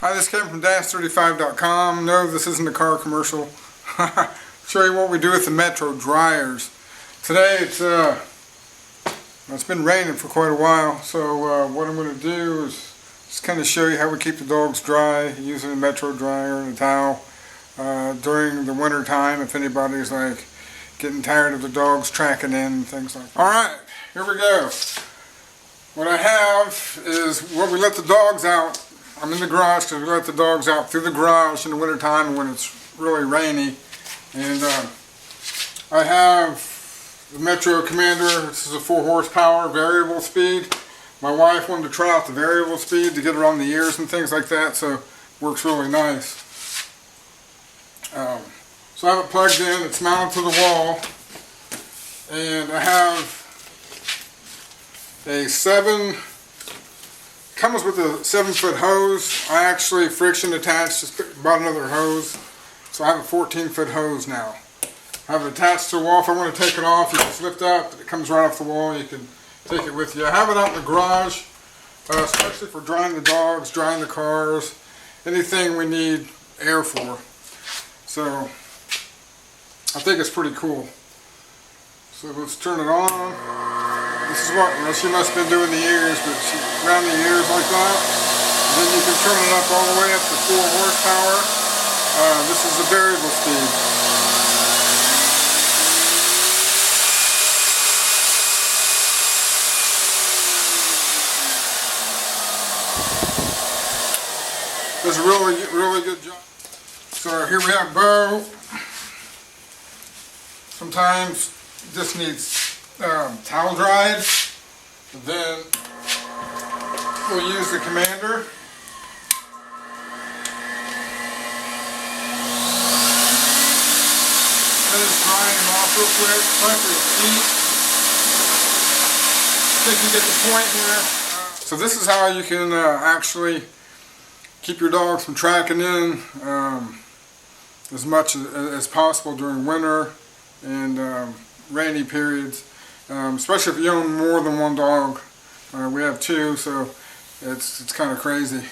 Hi, this came from Dash35.com. No, this isn't a car commercial. Show you what we do with the Metro dryers. Today it's been raining for quite a while, so what I'm going to do is just kind of show you how we keep the dogs dry using a Metro dryer and a towel during the winter time, if anybody's like getting tired of the dogs tracking in and things like that. Alright, here we go. What I have is what we let the dogs out. I'm in the garage because we let the dogs out through the garage in the winter time when it's really rainy. And I have the Metro Commander. This is a 4 horsepower variable speed. My wife wanted to try out the variable speed to get around the ears and things like that, so it works really nice. So I have it plugged in, it's mounted to the wall, and I have a comes with a 7-foot hose. I actually friction attached, just bought another hose. So I have a 14-foot hose now. I have it attached to the wall. If I want to take it off, you just lift up, it comes right off the wall, you can take it with you. I have it out in the garage, especially for drying the dogs, drying the cars, anything we need air for. So I think it's pretty cool. So let's turn it on. This is what she must have been doing the ears, but she around the ears like that. And then you can turn it up all the way up to 4 horsepower. This is the variable speed. Does a really good job. So here we have Bo. Sometimes this needs towel dried. Then we'll use the Commander. Just drying him off real quick, especially his feet. I think you get the point here. So this is how you can actually keep your dogs from tracking in as much as possible during winter and rainy periods, especially if you own more than one dog. We have 2, so it's kind of crazy.